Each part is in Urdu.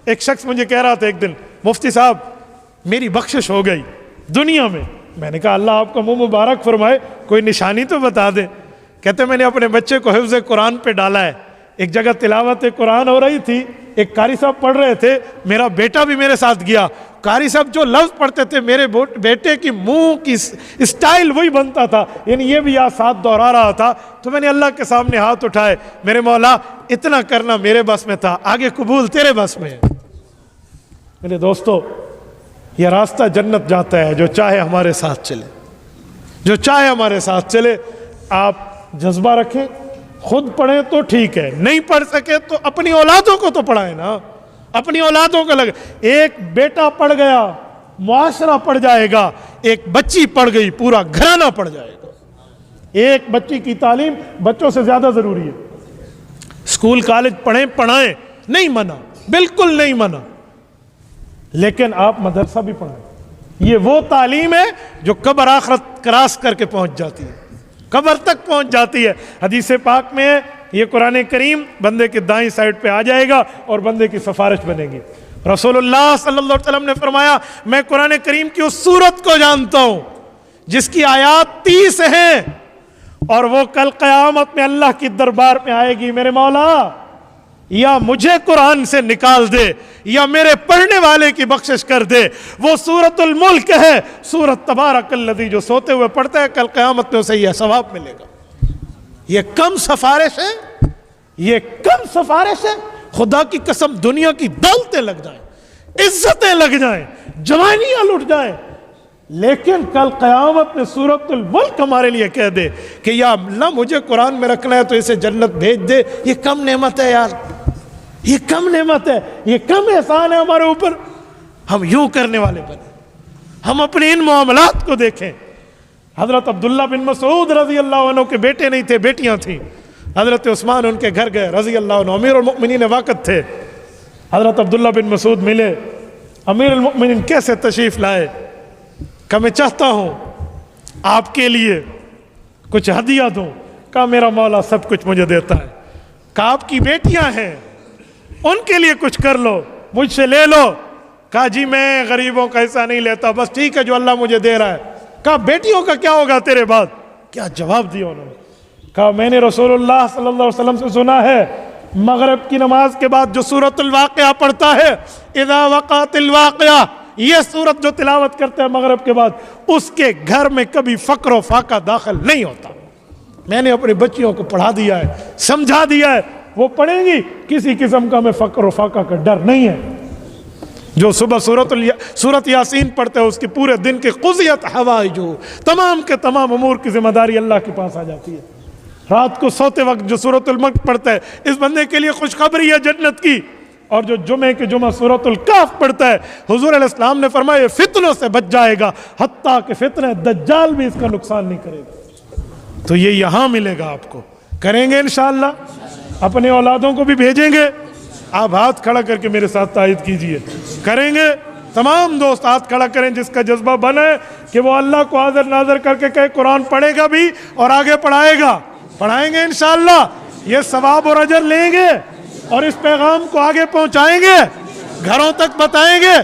ایک شخص مجھے کہہ رہا تھا ایک دن، مفتی صاحب میری بخشش ہو گئی دنیا میں نے کہا اللہ آپ کا منہ مبارک فرمائے، کوئی نشانی تو بتا دیں۔ کہتے میں نے اپنے بچے کو حفظ قرآن پہ ڈالا ہے، ایک جگہ تلاوت قرآن ہو رہی تھی، ایک قاری صاحب پڑھ رہے تھے، میرا بیٹا بھی میرے ساتھ گیا، قاری صاحب جو لفظ پڑھتے تھے میرے بیٹے کی منہ کی اسٹائل وہی بنتا تھا، یعنی یہ بھی ساتھ دوہرا رہا تھا۔ تو میں نے اللہ کے سامنے ہاتھ اٹھائے، میرے مولا اتنا کرنا میرے بس میں تھا، آگے قبول تیرے بس میں ہے۔ میرے دوستو، یہ راستہ جنت جاتا ہے جو چاہے ہمارے ساتھ چلے، جو چاہے ہمارے ساتھ چلے۔ آپ جذبہ رکھیں، خود پڑھیں تو ٹھیک ہے، نہیں پڑھ سکے تو اپنی اولادوں کو تو پڑھائیں نا، اپنی اولادوں کو لگے۔ ایک بیٹا پڑھ گیا معاشرہ پڑھ جائے گا، ایک بچی پڑھ گئی پورا گھرانہ پڑھ جائے گا۔ ایک بچی کی تعلیم بچوں سے زیادہ ضروری ہے۔ اسکول کالج پڑھیں، پڑھائیں، نہیں منع، بالکل نہیں منع، لیکن آپ مدرسہ بھی پڑھائیں۔ یہ وہ تعلیم ہے جو قبر آخرت کراس کر کے پہنچ جاتی ہے، قبر تک پہنچ جاتی ہے۔ حدیث پاک میں ہے یہ قرآن کریم بندے کے دائیں سائڈ پہ آ جائے گا اور بندے کی سفارش بنے گی۔ رسول اللہ صلی اللہ علیہ وسلم نے فرمایا میں قرآن کریم کی اس سورت کو جانتا ہوں جس کی آیات 30 ہیں اور وہ کل قیامت میں اللہ کی دربار میں آئے گی، میرے مولا یا مجھے قرآن سے نکال دے یا میرے پڑھنے والے کی بخشش کر دے۔ وہ سورۃ الملک ہے، سورۃ تبارک الذی، جو سوتے ہوئے پڑھتا ہے کل قیامت میں اسے یہ ثواب ملے گا۔ یہ کم سفارش ہے، یہ کم سفارش ہے۔ خدا کی قسم دنیا کی دولتیں لگ جائیں، عزتیں لگ جائیں، جوانیاں لٹ جائیں، لیکن کل قیامت میں سورۃ الملک ہمارے لیے کہہ دے کہ یا اللہ مجھے قرآن میں رکھنا ہے تو اسے جنت بھیج دے، یہ کم نعمت ہے یار، یہ کم نعمت ہے، یہ کم احسان ہے ہمارے اوپر۔ ہم یوں کرنے والے بنے، ہم اپنے ان معاملات کو دیکھیں۔ حضرت عبداللہ بن مسعود رضی اللہ عنہ کے بیٹے نہیں تھے، بیٹیاں تھیں۔ حضرت عثمان ان کے گھر گئے رضی اللہ عنہ، امیر المؤمنین وقت تھے۔ حضرت عبداللہ بن مسعود ملے، امیر المؤمنین کیسے تشریف لائے؟ کہ میں چاہتا ہوں آپ کے لیے کچھ ہدیہ دوں۔ کہا میرا مولا سب کچھ مجھے دیتا ہے۔ کہا آپ کی بیٹیاں ہیں ان کے لیے کچھ کر لو، مجھ سے لے لو۔ کہا جی میں غریبوں کا حصہ نہیں لیتا، بس ٹھیک ہے جو اللہ مجھے دے رہا ہے۔ کہا بیٹیوں کا کیا ہوگا تیرے بعد؟ کیا جواب دیا انہوں نے؟ کہا میں نے رسول اللہ صلی اللہ علیہ وسلم سے سنا ہے مغرب کی نماز کے بعد جو سورۃ الواقعہ پڑھتا ہے، اذا وقعت الواقعہ، یہ سورت جو تلاوت کرتے ہیں مغرب کے بعد، اس کے گھر میں کبھی فقر و فاقہ داخل نہیں ہوتا۔ میں نے اپنی بچیوں کو پڑھا دیا ہے، سمجھا دیا ہے، وہ پڑھیں گی، کسی قسم کا میں فقر و فاقہ کا ڈر نہیں ہے۔ جو صبح سورت یاسین پڑھتے ہیں اس کے پورے دن کی قضیت حوائج، تمام کے تمام امور کی ذمہ داری اللہ کے پاس آ جاتی ہے۔ رات کو سوتے وقت جو سورۃ الملک پڑھتا ہے اس بندے کے لیے خوشخبری ہے جنت کی۔ اور جو جمعے کے جمعہ سورۃ الکہف پڑھتا ہے، حضور علیہ السلام نے فرمایا یہ فتنوں سے بچ جائے گا، حتیٰ کہ فتنہ دجال بھی اس کا نقصان نہیں کرے گا۔ تو یہ یہاں ملے گا آپ کو، کریں گے انشاءاللہ، اپنے اولادوں کو بھی بھیجیں گے۔ آپ ہاتھ کھڑا کر کے میرے ساتھ تائید کیجئے، کریں گے؟ تمام دوست ہاتھ کھڑا کریں جس کا جذبہ بنے کہ وہ اللہ کو حاضر ناظر کر کے کہے قرآن پڑھے گا بھی اور آگے پڑھائے گا۔ پڑھائیں گے انشاءاللہ، یہ ثواب اور اجر لیں گے اور اس پیغام کو آگے پہنچائیں گے، گھروں تک بتائیں گے،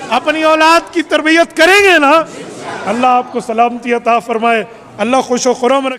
اپنی اولاد کی تربیت کریں گے نا۔ اللہ آپ کو سلامتی عطا فرمائے، اللہ خوش و خرم رکھے۔